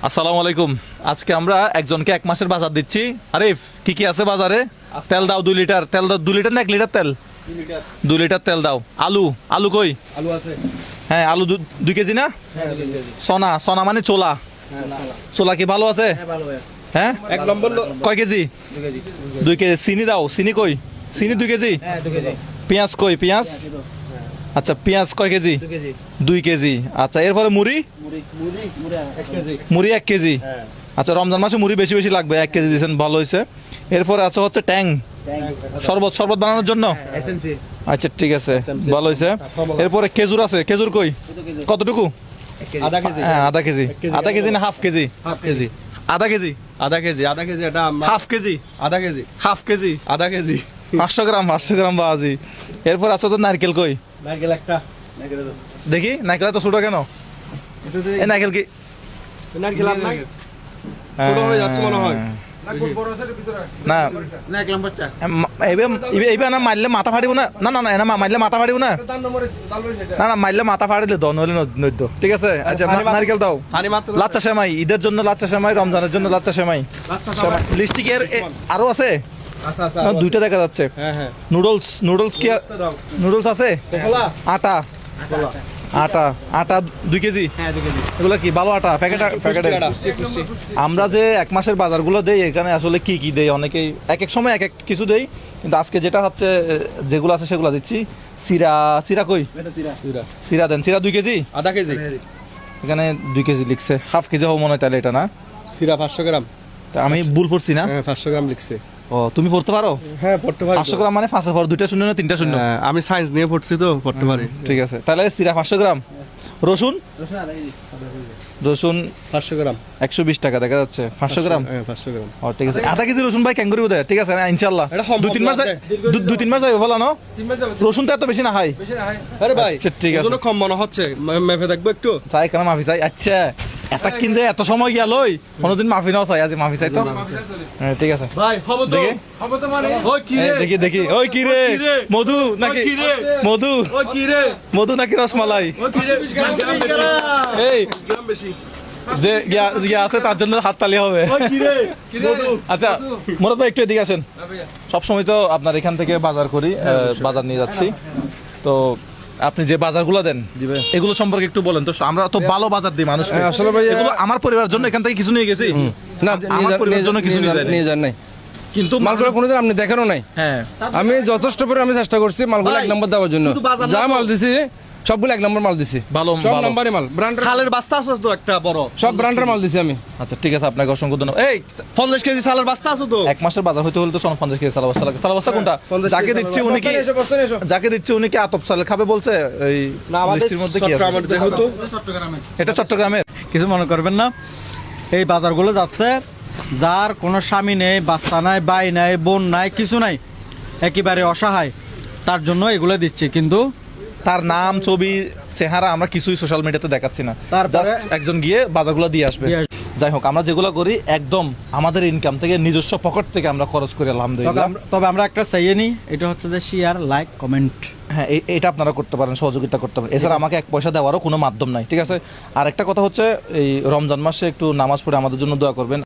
আসসালামু আলাইকুম। আজকে আমরা একজনকে এক মাসের বাজার দিচ্ছি। আরিফ, কি কি আছে বাজারে? তেল দাও 2 লিটার। তেল দাও 2 লিটার না 1 লিটার তেল? 2 লিটার তেল দাও। আলু, আলু কই? আলু আছে। হ্যাঁ, আলু 2 কেজি না? সোনা, সোনা মানে চোলা। চোলা কি ভালো আছে? হ্যাঁ, এক নম্বর কয় কেজি? 2 কেজি। চিনি দাও, চিনি কই? চিনি 2 কেজি। পেঁয়াজ কই? পেঁয়াজ, আচ্ছা পেঁয়াজ কয় কেজি? 2 কেজি। আচ্ছা, এরপরে মুড়ি, মুড়ি 1 কেজি। আচ্ছা, রমজান মাসে মুড়ি বেশি বেশি লাগবে, 1 কেজি দিয়েছেন, ভালো হয়েছে। এরপরে আছে হচ্ছে ট্যাং, শরবত, শরবত বানানোর জন্য। আচ্ছা ঠিক আছে, ভালো হয়েছে। এরপরে খেজুর আছে, খেজুর কই? কতটুকু? আধা কেজি। হ্যাঁ, আধা কেজি। আধা কেজি না হাফ কেজি? Half KG. আধা কেজি, আধা কেজি, আধা কেজি। এটা হাফ কেজি, আধা কেজি, হাফ কেজি, আধা কেজি। 500 গ্রাম, 500 গ্রাম বাজি। এরপর আছে তো নারকেল কই? নারকেল একটা। দেখি নারকেল তো ছোট কেন? এই নারকেল কি নারকেল আর নাই? ছোট হয়ে যাচ্ছে মনে হয়। না, না এক নম্বরটা। এইবার না মারলে মাথা ফাটিব না। না না না, এনা মারলে মাথা ফাটিব না। না না, মারলে মাথা ফাটিলে দ, নইলে নইদ্য। ঠিক আছে। আচ্ছা, নারকেল দাও। পানি মাত্র। লাচ্চা সেমাই, ঈদের জন্য লাচ্চা সেমাই, রমজানের জন্য লাচ্চা সেমাই। লিস্টিকের আরো আছে? আচ্ছা আচ্ছা। 2টা দেখা যাচ্ছে। হ্যাঁ হ্যাঁ। নুডলস, নুডলস কি? নুডলস আছে? কলা। আটা, আটা, আটা 2 কেজি। হ্যাঁ 2 কেজি। এগুলো কি ভালো আটা? প্যাকেট, প্যাকেটে। আমরা যে এক মাসের বাজারগুলো দেই, এখানে আসলে কি কি দেই, অনেকেই এক এক সময় এক এক কিছু দেই, কিন্তু আজকে যেটা হচ্ছে যেগুলো আছে সেগুলো দিচ্ছি। সিরা, সিরা কই? সিরা দেন। সিরা 2 কেজি। আধা কেজি। এখানে 2 কেজি লিখছে, হাফ কেজি হবে মনে হয় তাহলে এটা না? সিরা 500 গ্রাম। তা আমি ভুল পড়ছি না? হ্যাঁ 500 গ্রাম লিখছে। ও, তুমি পড়তে পারো? হ্যাঁ পড়তে পারি। 500 গ্রাম মানে 5 এর পর 2টা শূন্য না 3টা শূন্য? আমি সায়েন্স নিয়ে পড়ছি তো পড়তে পারি। ঠিক আছে, তাহলে সিরা 500 গ্রাম। রসুন, রসুন 500 গ্রাম। 120 টাকা দেখা যাচ্ছে। 500 গ্রাম। হ্যাঁ 500 গ্রাম। ও ঠিক আছে, আধা কেজি রসুন ভাই ক্যাঙ্গুরি বোধ হয়। ঠিক আছে না, ইনশাল্লাহ এটা সম্ভব 2-3 মাস, না। 2-3 মাস যাবে ভালো না? রসুন তো এত বেশি না হয়। আরে ভাই আচ্ছা, ঠিক আছে। ওজনও কম মনে হচ্ছে। মেপে দেখবো একটু। চাই কেন মাফি চাই? আচ্ছা, এত কিনছে এত সময় গিয়া লই, কোনোদিন মাফি নাও চাই, আজ মাফি চাই তো। হ্যাঁ, ঠিক আছে। ভাই হবো তো। দেখি। হবো তো মানে। ওই কি রে? দেখি দেখি। ওই কি রে? মধু নাকি? কি রে? মধু, ওই কি রে? মধু নাকি রসমালাই? ওই কি রে? 20 গ্রাম বেশি। এই 20 গ্রাম বেশি। যে গিয়া আছে তার জন্য হাততালি হবে। ওই কি রে? মধু। আচ্ছা মোরাদ ভাই একটু এদিকে আসেন। সবসময় তো আপনার এখান থেকে বাজার করি, বাজার নিয়ে যাচ্ছি, তো আপনি যে বাজারগুলো দেন এগুলো সম্পর্কে একটু বলেন তো। আমরা তো ভালো বাজার দিই মানুষ। আসলে ভাই এগুলো আমার পরিবারের জন্য এখান থেকে কিছু নিয়ে গেছি না, আমার পরিবারের জন্য কিছু নিয়ে যায়নি। নিয়ে যান নাই, কিন্তু মালগুলো কোনোদিন আপনি দেখানো নাই। হ্যাঁ, আমি যথেষ্ট করে আমি চেষ্টা করছি মালগুলো 1 নম্বর দেওয়ার জন্য। শুধু বাজার যা না তো। মাল দিছি সবগুলো 1 নম্বর মাল দিছি। ভালো, সব ভালো। নাম্বারে মাল, ব্র্যান্ডের সালের বস্তা আছে তো একটা বড়, সব ব্র্যান্ডের মাল দিছি আমি। আচ্ছা ঠিক আছে, আপনাকে অসংখ্য ধন্যবাদ। এই 50 কেজি সালের বস্তা আছে তো। এক মাসের বাজার হইতে হলে তো 50 কেজি সালা বস্তা লাগে। সালা বস্তা কোনটা? 50 যাকে দিচ্ছি উনি কি, বস্তা নিয়ে এসো। যাকে দিচ্ছি উনি কি আতপ চাল খাবে বলছে? এই না আমাদের লিস্টের মধ্যে কি আছে? চট্টগ্রামের যেহেতু এটা চট্টগ্রামের। কিছু মনে করবেন না, এই বাজারগুলো যাচ্ছে যার কোনো স্বামী নেই, বাচ্চা নাই, ভাই নাই, বোন নাই, কিছু নাই, একেবারে অসহায়, তার জন্য এগুলো দিচ্ছি। কিন্তু তার নাম, ছবি, চেহারা আমরা কিছুই সোশ্যাল মিডিয়াতে দেখাচ্ছি না, তারপরে- জাস্ট একজন গিয়ে বাজারগুলো দিয়ে আসবে। দিয়ে যাই হোক, আমরা যেগুলো করি একদম আমাদের ইনকাম থেকে, নিজস্ব পকেট থেকে আমরা খরচ করি, আলহামদুলিল্লাহ। তবে আমরা একটা চাইয়ে নিই, এটা হচ্ছে যে শেয়ার, লাইক, কমেন্ট। হ্যাঁ, এটা আপনারা করতে পারেন, সহযোগিতা করতে পারেন। এছাড়া আমাকে 1 পয়সা দেওয়ারও কোনো মাধ্যম নাই। ঠিক আছে। আর একটা কথা হচ্ছে, এই রমজান মাসে একটু নামাজ পড়ে আমাদের জন্য দোয়া করবেন।